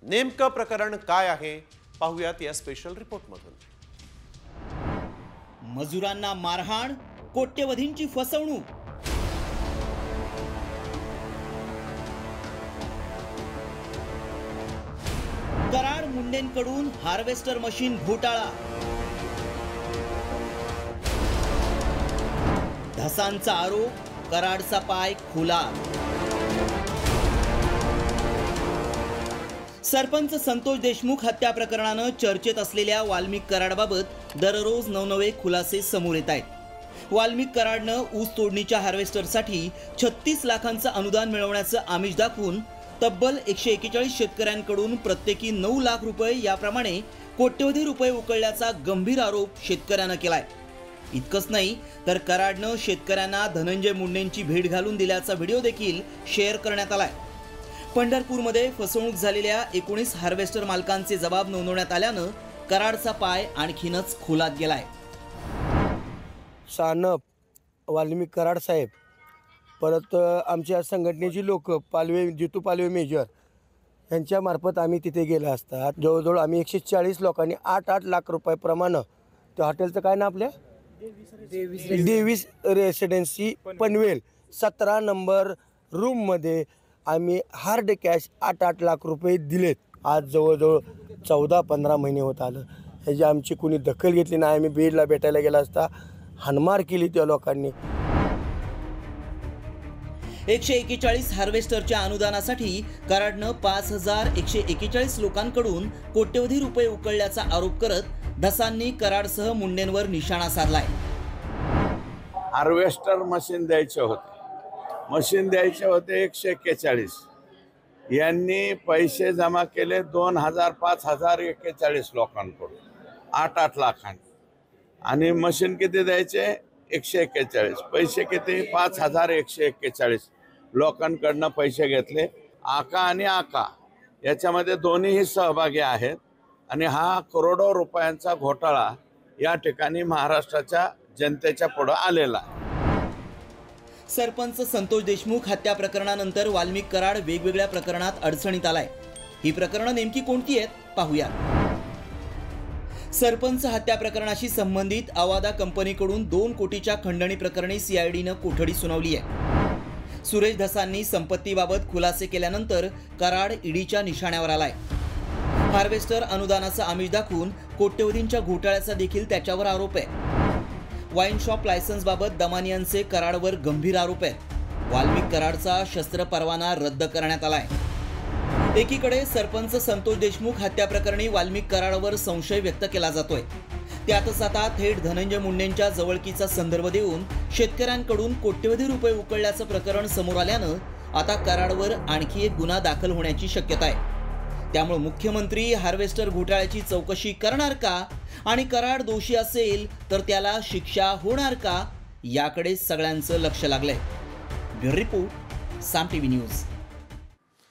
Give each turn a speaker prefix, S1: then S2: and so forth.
S1: नेमकं प्रकरण काय आहे पाहूयात या स्पेशल रिपोर्टमधून।
S2: मजुरांना मारहाण, कोट्यवधींची फसवणूक। कराड मुंडेंकडून हार्वेस्टर मशीन घोटाळा। धसांचा आरोप, कराडचा पाय खुला। सरपंच संतोष देशमुख हत्या प्रकरणानं चर्चेत असलेल्या वाल्मिक कराडबाबत दररोज नवनवे खुलासे समोर येत आहेत। वाल्मिक कराडनं ऊस तोडणीच्या हार्वेस्टरसाठी 36 लाखांचं अनुदान मिळवण्याचं आमिष दाखवून तब्बल 141 शेतकऱ्यांकडून प्रत्येकी 9 लाख रुपये याप्रमाणे कोट्यवधी रुपये उकळल्याचा गंभीर आरोप शेतकऱ्यांना केलाय। इतकंच नाही तर कराडनं शेतकऱ्यांना धनंजय मुंडेंची भेट घालून दिल्याचा व्हिडिओ देखील शेअर करण्यात आलाय। पंढरपूरमध्ये फसवणूक झालेल्या 19 हार्वेस्टर मालकांचे जबाब नोंदवण्यात आल्यानं कराडचा पाय आणखीनच खोलात गेलाय।
S3: सानप वाल्मिक कराड साहेब, परत आमच्या संघटनेची लोक पालवे जितू पालवे मेजर यांच्या मार्फत आम्ही तिथे गेलो असतात। जवळजवळ आम्ही 140 लोकांनी 8 लाख रुपये प्रमाणे त्या हॉटेलचं काय ना आपल्या देवीस रेसिडेन्सी पनवेल 17 नंबर रूममध्ये आम्ही हार्ड कॅश 8 लाख रुपये दिलेत। आज जवळजवळ 14-15 महिने होत आलं, ह्याची आमची कुणी दखल घेतली नाही। आम्ही बीडला भेटायला गेला असता हाणमार केली त्या लोकांनी।
S2: 141 हार्वेस्टरच्या अनुदानासाठी कराडनं 5141 लोकांकडून कोट्यवधी रुपये उकळल्याचा आरोप करत धसांनी कराडसह मुंडेंवर निशाणा साधलाय।
S4: हार्वेस्टर मशीन द्यायचे होते 141। यांनी पैसे जमा केले 2000 5000 41 लोकांकडून 8 लाखांनी, आणि मशीन किती द्यायचे 141, पैसे किती 5141 लोकांकडनं पैसे घेतले। आका आणि आका याच्यामध्ये दोन्हीही सहभागी आहेत, आणि हा करोडो रुपयांचा घोटाळा या ठिकाणी महाराष्ट्राच्या जनतेच्या पुढे आलेला आहे।
S2: सरपंच संतोष देशमुख हत्या प्रकरणानंतर वाल्मिक कराड वेगवेगळ्या प्रकरणात अडचणीत आलाय। ही प्रकरणं नेमकी कोणती आहेत पाहूया। सरपंच हत्या प्रकरणाशी संबंधित अवादा कंपनीकडून 2 कोटीच्या खंडणी प्रकरणी सीआयडीनं कोठडी सुनावली आहे। सुरेश धसांनी संपत्तीबाबत खुलासे केल्यानंतर कराड ईडीच्या निशाण्यावर आलाय। हार्वेस्टर अनुदानाचं आमिष दाखवून कोट्यवधींच्या घोटाळ्याचा देखील त्याच्यावर आरोप आहे। वाईन शॉप लायसन्स बाबत दमानियांचे कराडवर गंभीर आरोप आहेत। वाल्मिक कराडचा शस्त्र परवाना रद्द करण्यात आलाय। एकीकडे सरपंच संतोष देशमुख हत्या प्रकरणी वाल्मिक कराडवर संशय व्यक्त केला जातोय, त्यातच आता थेट धनंजय मुंडेंच्या जवळकीचा संदर्भ देऊन शेतकऱ्यांकडून कोट्यवधी रुपये उकळल्याचं प्रकरण समोर आल्यानं आता कराडवर आणखी एक गुन्हा दाखल होण्याची शक्यता आहे। त्यामुळे मुख्यमंत्री हार्वेस्टर घोटाळ्याची चौकशी करणार का, आणि कराड दोषी असेल तर त्याला शिक्षा होणार का, याकडे सगळ्यांचं लक्ष लागलंय। ब्युरो रिपोर्ट, साम टीव्ही न्यूज।